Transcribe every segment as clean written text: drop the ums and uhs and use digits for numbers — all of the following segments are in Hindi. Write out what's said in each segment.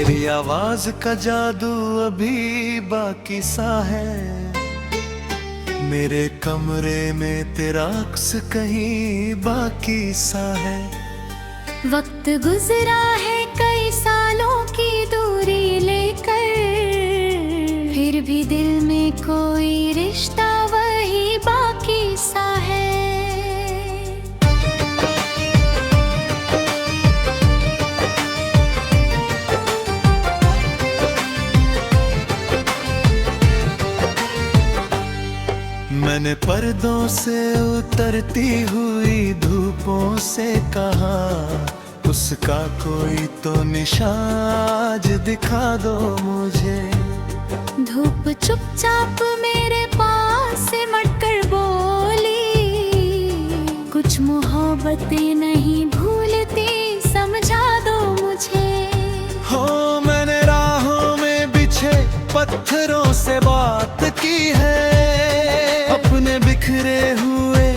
तेरी आवाज का जादू अभी बाकी सा है। मेरे कमरे में तेरा अक्स कहीं बाकी सा है। वक्त गुजरा है कई सालों की दूरी लेकर, फिर भी दिल में कोई रिश्ता वही बाकी सा है। मैंने पर्दों से उतरती हुई धूपों से कहा, उसका कोई तो निशान दिखा दो मुझे। धूप चुपचाप मेरे पास सिमट कर बोली, कुछ मोहब्बतें नहीं भूलती, समझा दो मुझे। हो मैंने राहों में बिछे पत्थरों से बात की है, अपने बिखरे हुए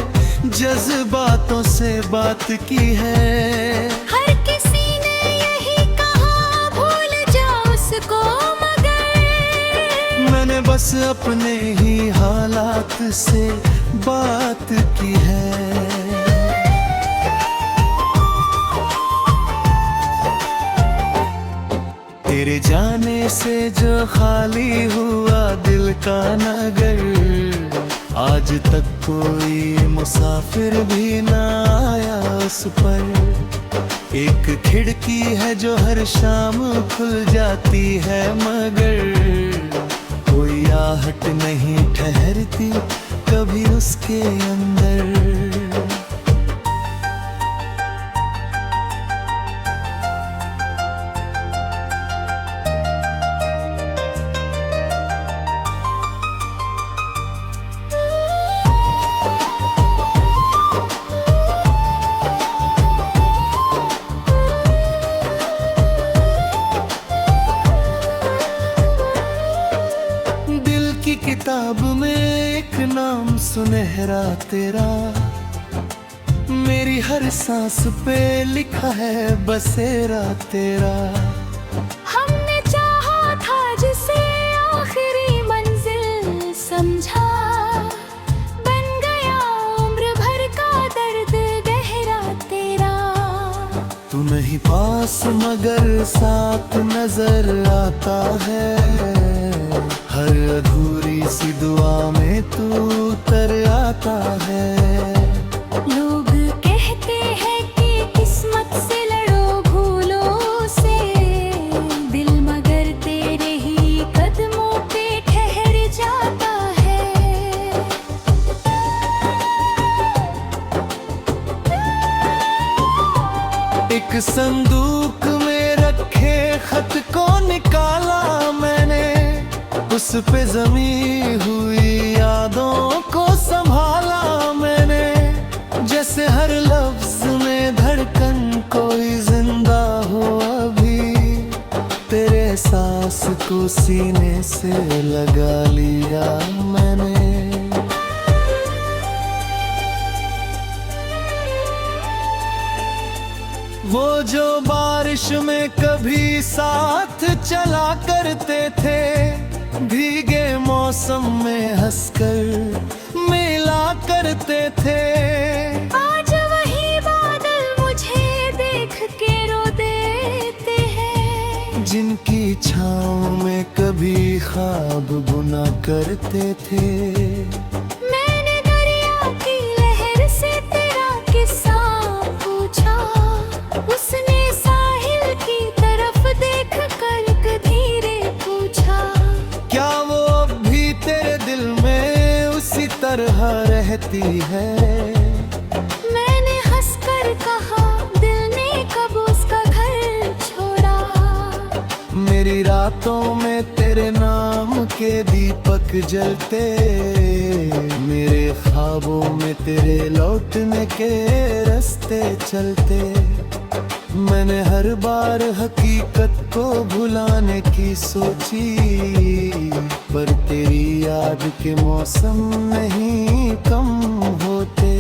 जज्बातों से बात की है। हर किसी ने यही कहा भूल जाओ उसको, मगर मैंने बस अपने ही हालात से बात की है। तेरे जाने से जो खाली हुआ दिल का नगर, आज तक कोई मुसाफिर भी ना आया उस पर। एक खिड़की है जो हर शाम खुल जाती है, मगर कोई आहट नहीं ठहरती कभी उसके अंदर। किताब में एक नाम सुनहरा तेरा, मेरी हर सांस पे लिखा है बसेरा तेरा। हमने चाहा था जिसे आखिरी मंजिल समझा, बन गया उम्र भर का दर्द गहरा तेरा। तू नहीं पास मगर साथ नजर आता है, हर अधूरी सी दुआ में तू उतर आता है। लोग कहते हैं कि किस्मत से लड़ो भूलों से, दिल मगर तेरे ही कदमों पे ठहर जाता है। एक संदूक में रखे खत को निकाला मैंने, उस पे जमी हुई यादों को संभाला मैंने। जैसे हर लफ्ज में धड़कन कोई जिंदा हो अभी, तेरे एहसास को सीने से लगा लिया मैंने। वो जो बारिश में कभी साथ चला करते थे, भीगे मौसम में हंसकर मिला करते थे। आज वही बादल मुझे देख के रो देते हैं, जिनकी छाँव में कभी ख्वाब बुना करते थे। मैंने दरिया की लहर से तेरा किस्सा पूछा, उसने साहिल की तरफ देख कर धीरे पूछा, क्या वो अब भी तेरे दिल में उसी तरह रहती है? मैंने हंसकर कहा, दिल ने कब उसका घर छोड़ा। मेरी रातों में तेरे नाम के दीपक जलते, मेरे ख्वाबों में तेरे लौटने के रास्ते चलते। मैंने हर बार हकीकत को भुलाने की सोची, पर तेरी याद के मौसम नहीं कम होते।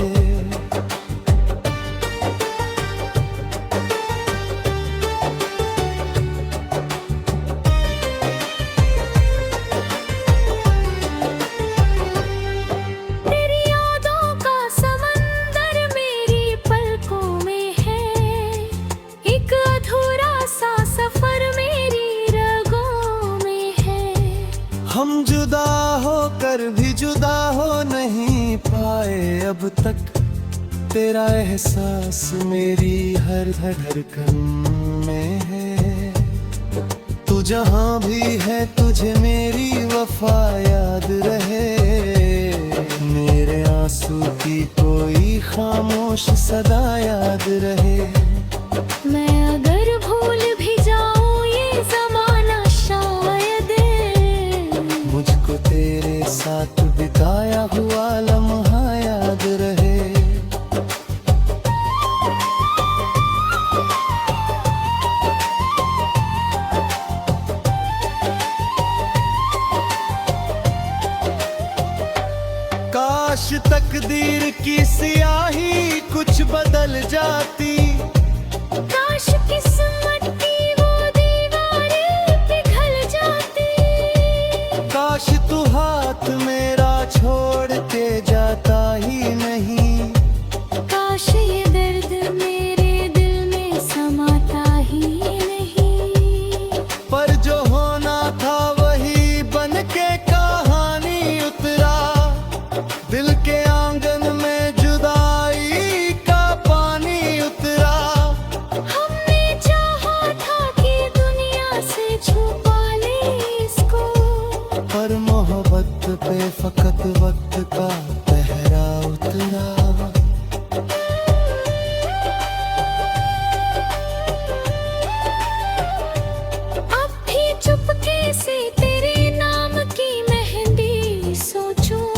नहीं पाए अब तक, तेरा एहसास मेरी हर धड़कन में है। तू जहाँ भी है तुझे मेरी वफा याद रहे, मेरे आंसू की कोई खामोश सदा याद रहे। मैं अगर भूल भी जाऊं ये ज़माना शायद, मुझको तेरे साथ बिताया हुआ लम्हा याद रहे। काश तकदीर की सियाही कुछ बदल जाती, काश किस्मत की वो दीवारें पिघल जाती, काश तू हाथ मेरा छोड़ के जाता ही नहीं, काश ये दर्द मेरे दिल में समाता ही नहीं। पर जो होना था वही बन के कहानी उतरा, दिल के आंगन में जुदाई का पानी उतरा। हमने चाहा था कि दुनिया से छुपा ले इसको, पर मोहब्बत पे फकत वक्त का पहरा उतरा। अब भी चुपके से तेरे नाम की मेहंदी सोचूं,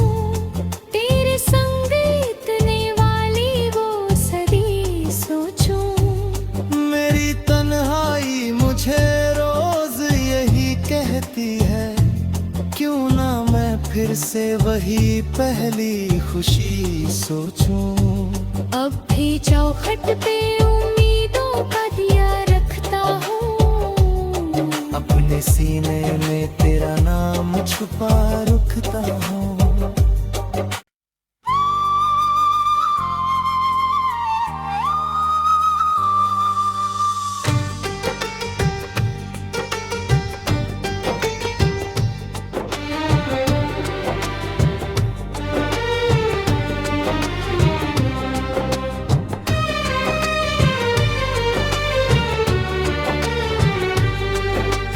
तेरे संग इतने वाली वो सदी सोचूं। मेरी तन्हाई मुझे रोज यही कहती है, क्यों ना मैं फिर से वही पहली खुशी सोचूं। अब भी चौखट पे उम्मीदों का दिया रखता हूँ, अपने सीने में तेरा नाम छुपा रखता हूँ।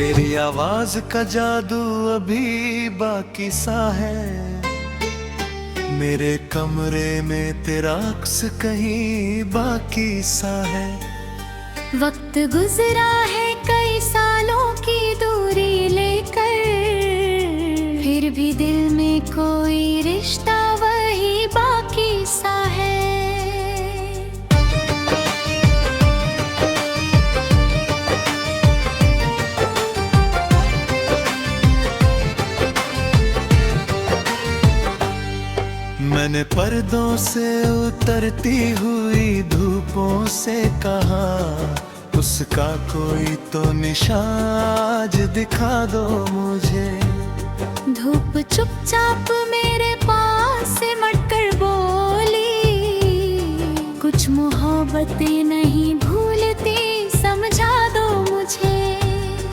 तेरी आवाज का जादू अभी बाकी सा है, मेरे कमरे में तेरा अक्स कहीं बाकी सा है। वक्त गुजरा है कई सालों की दूरी लेकर, फिर भी दिल में कोई रिश्ता वही बाकी सा है। मैंने पर्दों से उतरती हुई धूपों से कहा, उसका कोई तो निशान दिखा दो मुझे। धूप चुपचाप मेरे पास सिमट कर बोली, कुछ मोहब्बतें नहीं भूलती समझा दो मुझे।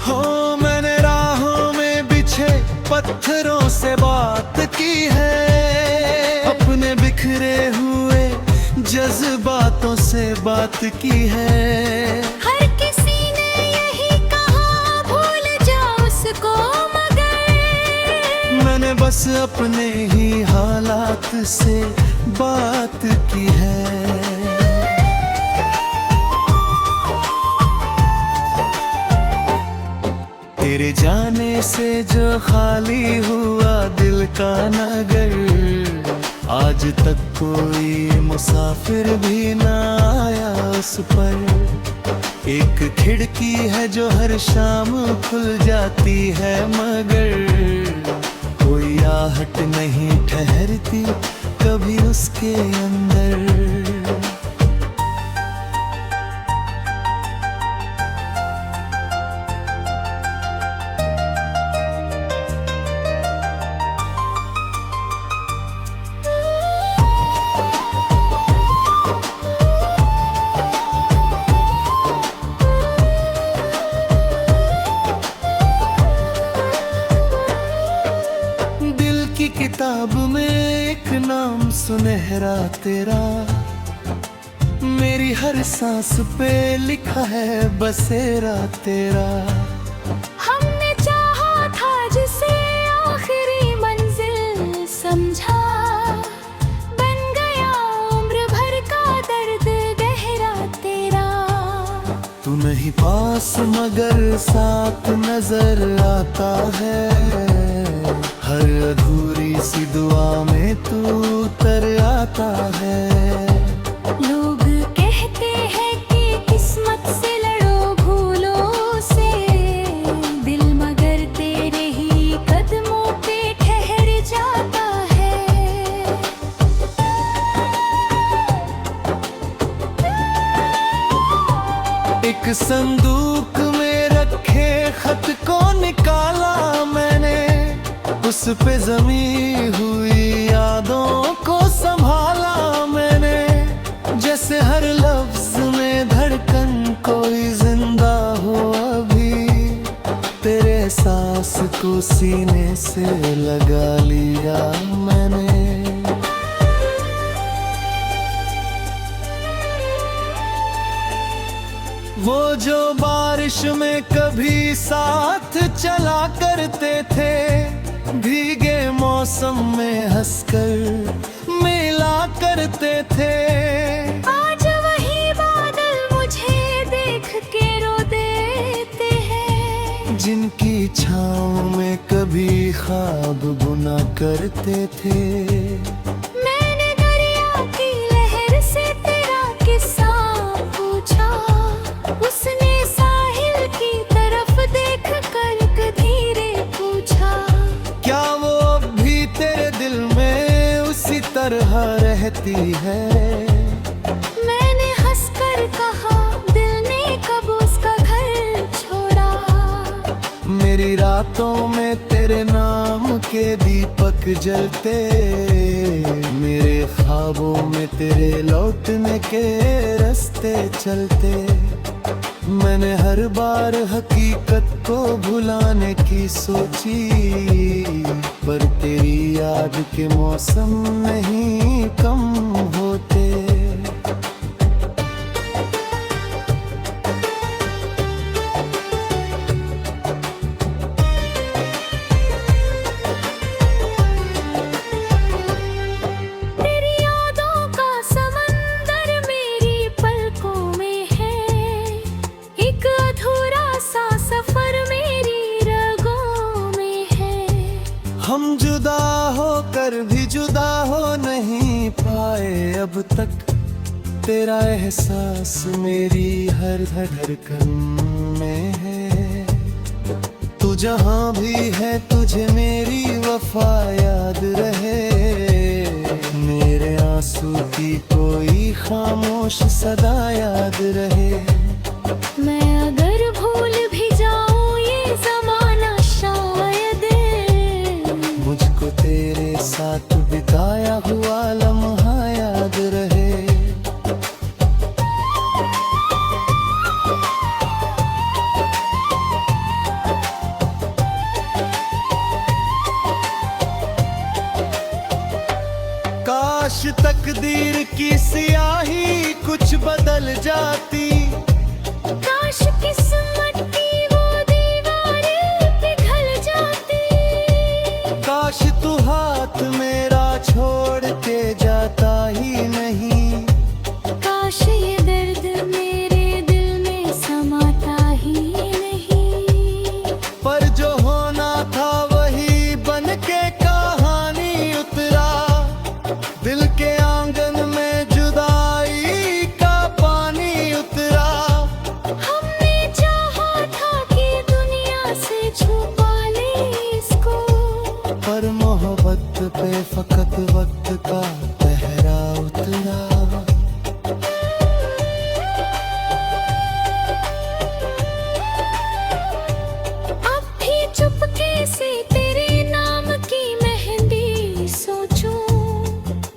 हो मैंने राहों में बिछे पत्थरों से बात की है, अपने बिखरे हुए जज्बातों से बात की है। हर किसी ने यही कहा भूल जाओ उसको, मगर मैंने बस अपने ही हालात से बात की है। तेरे जाने से जो खाली हुआ दिल का नगर, आज तक कोई मुसाफिर भी ना आया उस पर। एक खिड़की है जो हर शाम खुल जाती है, मगर कोई आहट नहीं ठहरती कभी उसके अंदर। किताब में एक सुनहरा तेरा, मेरी हर सांस पे लिखा है बसेरा तेरा। हमने चाहा था जिसे आखिरी मंजिल समझा, बन गया उम्र भर का दर्द गहरा तेरा। तू नहीं पास मगर साथ नजर आता है, हर अधूरी सी दुआ में तू उतर आता है। लोग कहते हैं कि किस्मत से लड़ो भूलों से, दिल मगर तेरे ही कदमों पे ठहर जाता है। एक संदूक में रखे खत को निकाला मैंने, उस पे जमी हुई यादों को संभाला मैंने। जैसे हर लफ्ज में धड़कन कोई जिंदा हो अभी, तेरे एहसास को सीने से लगा लिया मैंने। वो जो बारिश में कभी साथ चला करते थे, भीगे मौसम में हंसकर मिला करते थे। आज वही बादल मुझे देख के रो देते हैं, जिनकी छाँव में कभी ख्वाब बुना करते थे। मैंने दरिया की लहर से तेरा किस्सा पूछा, उसने साहिल की तरफ देख कर धीरे पूछा, क्या वो अब भी तेरे दिल में उसी तरह रहती है? मैंने हंसकर कहा, दिल ने कब उसका घर छोड़ा। मेरी रातों में तेरे नाम के दीपक जलते, मेरे ख्वाबों में तेरे लौटने के रास्ते चलते। मैंने हर बार हकीकत को भुलाने की सोची, पर तेरी याद के मौसम नहीं कम होते। तेरी यादों का समंदर मेरी पलकों में है, एक अधूरा सा सफर मेरी रगों में है। हम जुदा होकर भी जुदा हो नहीं पाए अब तक, तेरा एहसास मेरी हर धड़कन में है। तू जहाँ भी है तुझे मेरी वफा याद रहे, मेरे आंसू की कोई खामोश सदा याद रहे। मैं अगर भूल भी जाऊं ये ज़माना शायद, मुझको तेरे साथ बिताया हुआ लम्हा याद रहे। काश तकदीर की सियाही कुछ बदल जाती, काश किस्मत की वो दीवारें पिघल जाती। काश तू हाथ मेरा छोड़ के जाता ही नहीं, काश ये दर्द मेरे दिल में समाता ही नहीं। पर जो होना था वही बन के कहानी उतरा, दिल के आंगन में जुदाई का पानी उतरा। हमने चाहा था कि दुनिया से छुपा ले इसको, पर मोहब्बत पे फकत वक्त का पहरा उतरा। अब भी चुपके से तेरे नाम की मेहंदी सोचूं,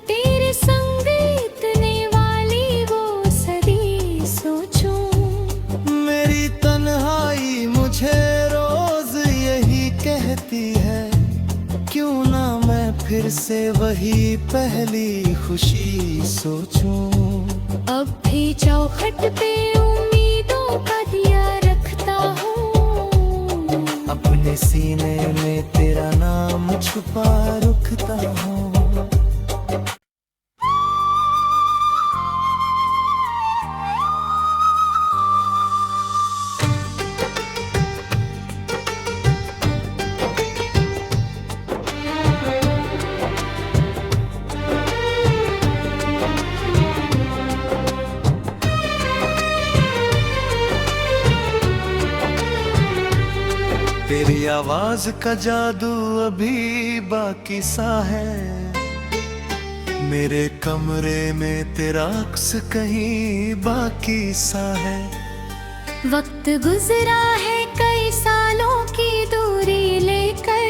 तेरे संग इतने वाली वो सदी सोचूं। मेरी तन्हाई मुझे रोज यही कहती है, क्यों ना मैं फिर से वही वही पहली खुशी सोचूं। अब भी चौखट पे उम्मीदों का दिया रखता हूँ, अपने सीने में तेरा नाम छुपा रखता हूँ। तेरी आवाज का जादू अभी बाकी सा है, मेरे कमरे में तेरा अक्स कहीं बाकी सा है। वक्त गुजरा है कई सालों की दूरी लेकर,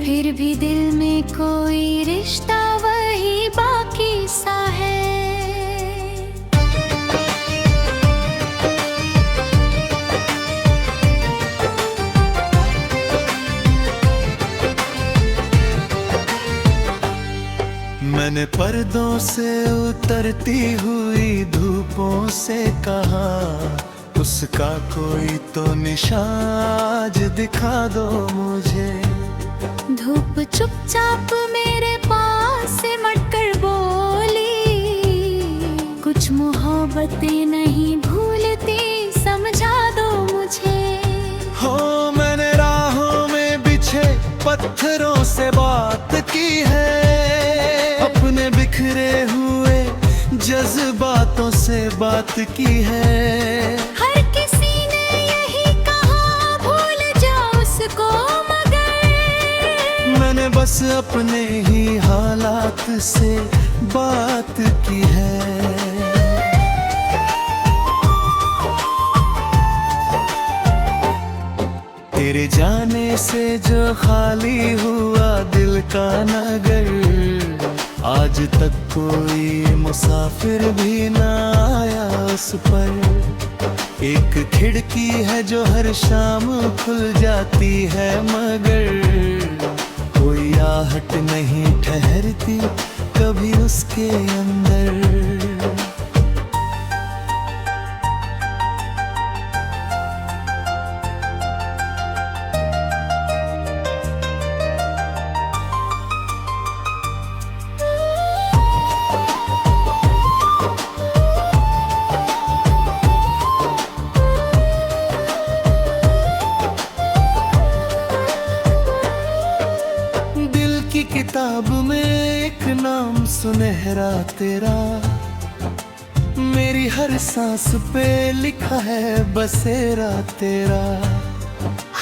फिर भी दिल में कोई रिश्ता वही बाकी सा है। मैंने पर्दों से उतरती हुई धूपों से कहा, उसका कोई तो निशान दिखा दो मुझे। धूप चुपचाप मेरे पास सिमट कर बोली, कुछ मोहब्बतें नहीं भूलती, समझा दो मुझे। हो मैंने राहों में बिछे पत्थरों से बात की है, अपने बिखरे हुए जज्बातों से बात की है। हर किसी ने यही कहा भूल जाओ उसको, मगर मैंने बस अपने ही हालात से बात की है। तेरे जाने से जो खाली हुआ दिल का नगर, आज तक कोई मुसाफिर भी ना आया उस पर। एक खिड़की है जो हर शाम खुल जाती है, मगर कोई आहट नहीं ठहरती कभी उसके अंदर। किताब में एक नाम सुनहरा तेरा, मेरी हर सांस पे लिखा है बसेरा तेरा।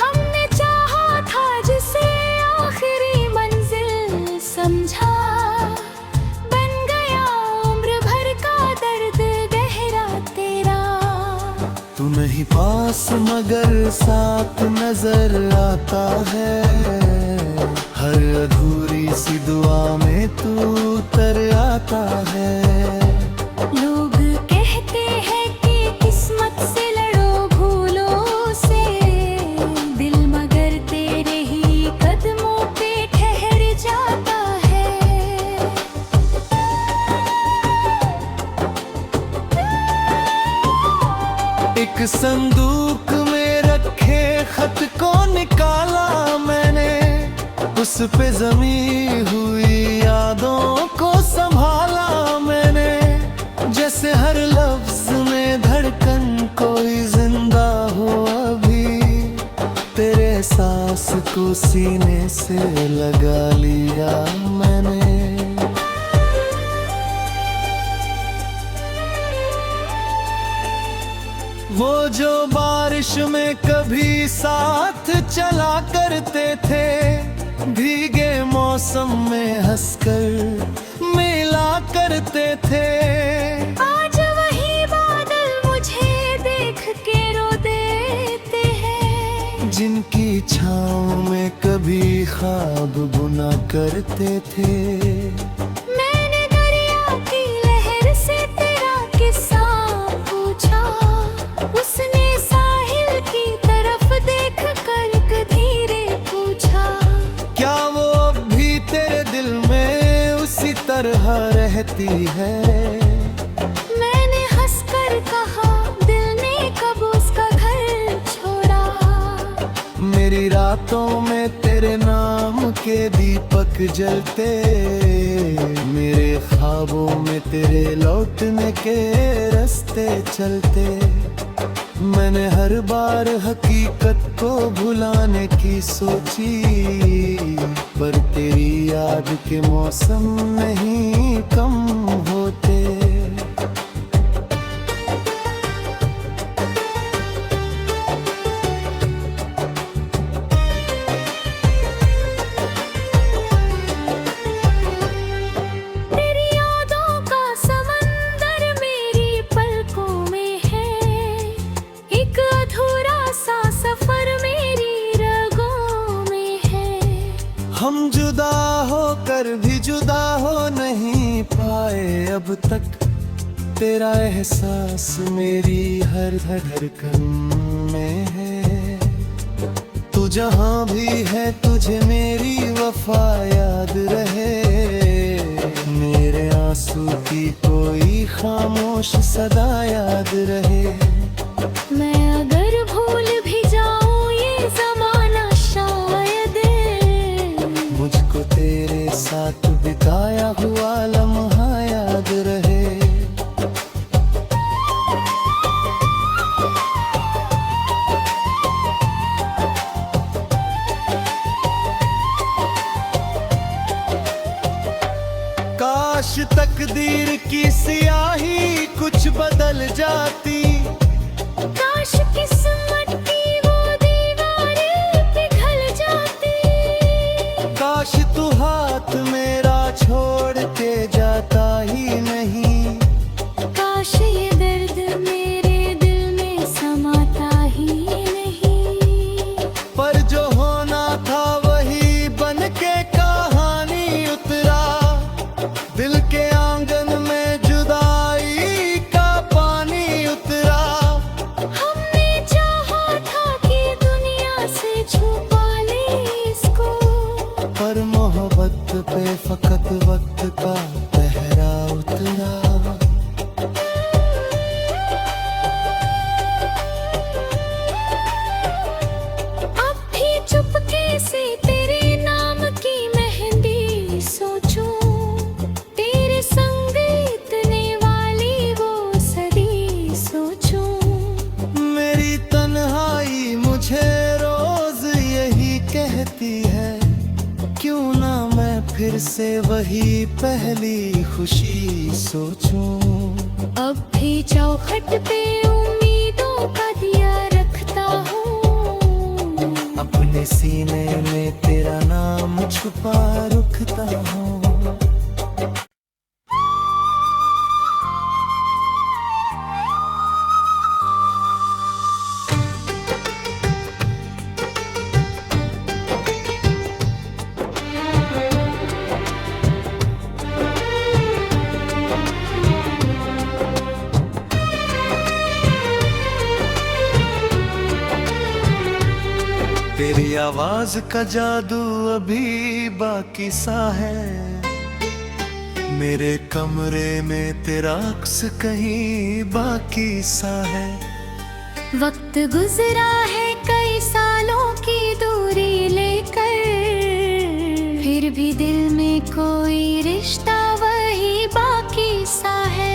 हमने चाहा था जिसे आखिरी मंजिल समझा, बन गया उम्र भर का दर्द गहरा तेरा। तू नहीं पास मगर साथ नजर आता है, हर अधूरी सी दुआ में तू उतर आता है। लोग कहते हैं कि किस्मत से लड़ो भूलों से, दिल मगर तेरे ही कदमों पे ठहर जाता है। एक संदूक में रखे खत को निकाला मैंने, उस पे जमी हुई यादों को संभाला मैंने। जैसे हर लफ्ज में धड़कन कोई जिंदा हो अभी, तेरे एहसास को सीने से लगा लिया मैंने। वो जो बारिश में कभी साथ चला करते थे, भीगे मौसम में हंसकर मिला करते थे। आज वही बादल मुझे देख के रो देते हैं, जिनकी छाँव में कभी ख्वाब बुना करते थे। मैंने दरिया की लहर से तेरा किस्सा पूछा, उसने साहिल की तरफ देख कर धीरे पूछा, क्या वो अब भी तेरे दिल में तरह रहती है। मैंने हंसकर कहा, दिल ने कब उसका घर छोड़ा। मेरी रातों में तेरे नाम के दीपक जलते, मेरे ख्वाबों में तेरे लौटने के रास्ते चलते। मैंने हर बार हकीकत को भुलाने की सोची, पर तेरी याद के मौसम नहीं कम होते। तेरी यादों का समंदर मेरी पलकों में है, एक अधूरा सा सफर मेरी रगों में है। हम जुदा होकर भी जुदा हो नहीं पाए अब तक, तेरा एहसास मेरी हर धड़कन में है। तू जहाँ भी है तुझे मेरी वफा याद रहे, मेरे आंसू की कोई खामोश सदा याद रहे। मैं अगर भूल भी जाऊं ये ज़माना शायद, मुझको तेरे साथ बिताया हुआ लम्हा याद रहे। काश तकदीर की सियाही कुछ बदल जाती, काश किस्मत की वो दीवारें पिघल जाती। काश तू हाथ मेरा छोड़ के जाता ही नहीं, काश ये दर्द मेरे दिल में समाता ही नहीं। पर जो होना था वही बन के कहानी उतरा। दिल के आंगन में जुदाई का पानी उतरा। हमने चाहा था कि दुनिया से छुपा ले इसको, पर मोहब्बत पे फकत वक्त का पहरा उतरा। अब भी चुपके से तेरे नाम की मेहंदी सोचूं, तेरे संग इतने वाली वो सदी सोचूं। मेरी तन्हाई मुझे रोज यही कहती है, क्यों ना मैं फिर से वही पहली खुशी सोचूं। अब भी चौखट पे उम्मीदों का दिया रखता हूँ, अपने सीने में तेरा नाम छुपा रखता हूँ। तेरी आवाज का जादू अभी बाकी सा है, मेरे कमरे में तेरा अक्स कहीं बाकी सा है। वक्त गुजरा है कई सालों की दूरी लेकर, फिर भी दिल में कोई रिश्ता वही बाकी सा है।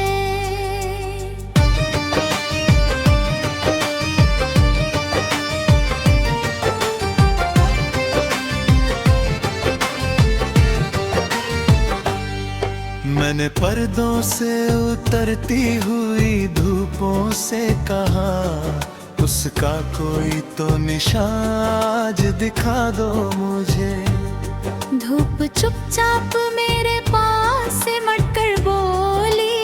मैंने पर्दों से उतरती हुई धूपों से कहा, उसका कोई तो निशान आज दिखा दो मुझे। धूप चुपचाप मेरे पास सिमट कर बोली,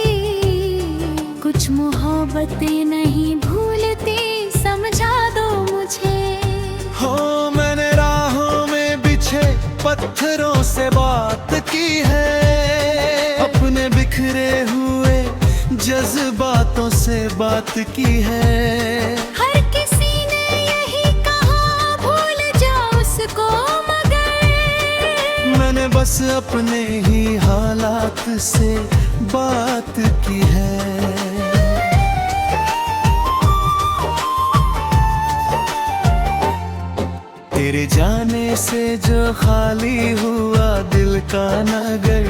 कुछ मोहब्बतें नहीं भूलती, समझा दो मुझे। हो मैंने राहों में बिछे पत्थरों से बात की है, अपने बिखरे हुए जज्बातों से बात की है। हर किसी ने यही कहा भूल जाओ उसको, मगर मैंने बस अपने ही हालात से बात की है। तेरे जाने से जो खाली हुआ दिल का नगर,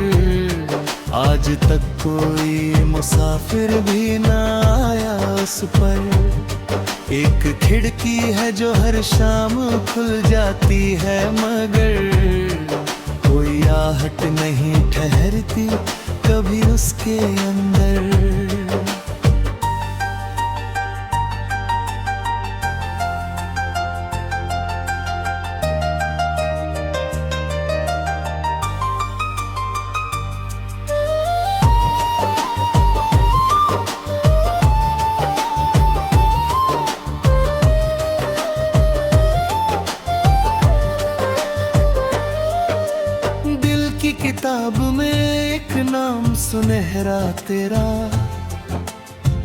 आज तक कोई मुसाफिर भी ना आया उस पर। एक खिड़की है जो हर शाम खुल जाती है, मगर कोई आहट नहीं ठहरती कभी उसके अंदर। किताब में एक नाम सुनहरा तेरा,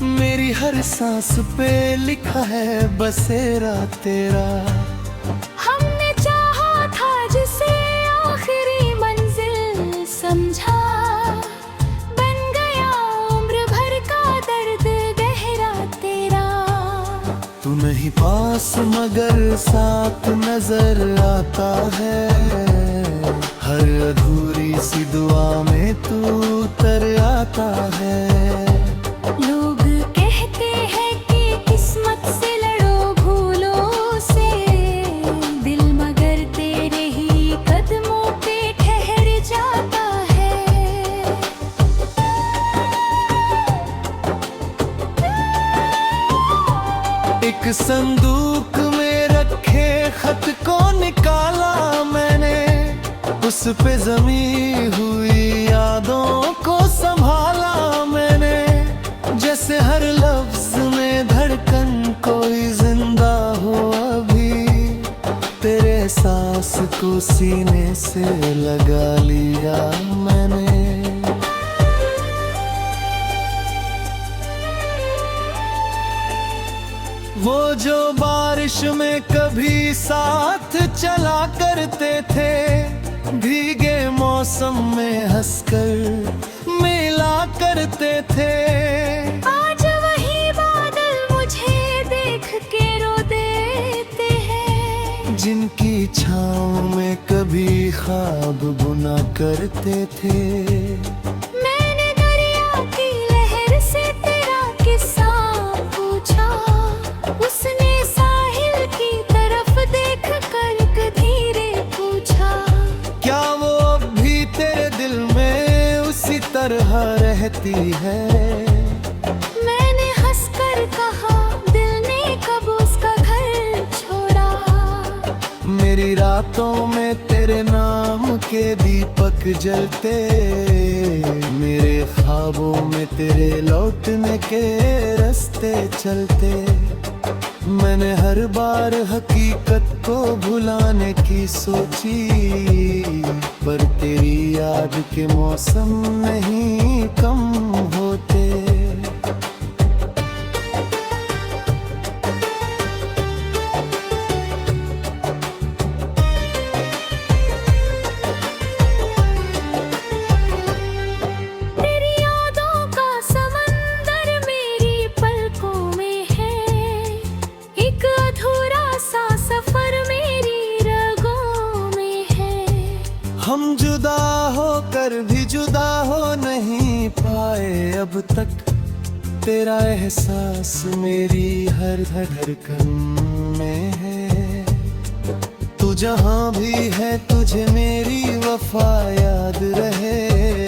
मेरी हर सांस पे लिखा है बसेरा तेरा। हमने चाहा था जिसे आखिरी मंजिल समझा, बन गया उम्र भर का दर्द गहरा तेरा। तू नहीं पास मगर साथ नजर आता है, हर अधूरी सी दुआ में तू उतर आता है। लोग कहते हैं कि किस्मत से लड़ो भूलों से, दिल मगर तेरे ही कदमों पे ठहर जाता है। एक संदूक में रखे खत को निकाला मैंने, उस पे जमी हुई यादों को संभाला मैंने। जैसे हर लफ्ज में धड़कन कोई जिंदा हो अभी, तेरे एहसास को सीने से लगा लिया मैंने। वो जो बारिश में कभी साथ चला करते थे, भीगे मौसम में हंसकर मिला करते थे। आज वही बादल मुझे देख के रो देते हैं, जिनकी छाँव में कभी ख्वाब बुना करते थे। मैंने दरिया की लहर से तेरा किस्सा पूछा, उसने साहिल की तरफ देख कर धीरे पूछा, क्या वो अब भी तेरे दिल में उसी तरह रहती है? मैंने हंसकर कहा, दिल ने कब उसका घर छोड़ा। मेरी रातों में तेरे नाम के दीपक जलते, मेरे ख्वाबों में तेरे लौटने के रास्ते चलते। मैंने हर बार हकीकत को भुलाने की सोची, पर तेरी याद के मौसम नहीं कम होते। तेरी यादों का समंदर मेरी पलकों में है, एक अधूरा सा सफर मेरी रगों में है। हम जुदा होकर भी जुदा हो नहीं पाए अब तक, तेरा एहसास मेरी हर धड़कन में है। तू जहाँ भी है तुझे मेरी वफा याद रहे।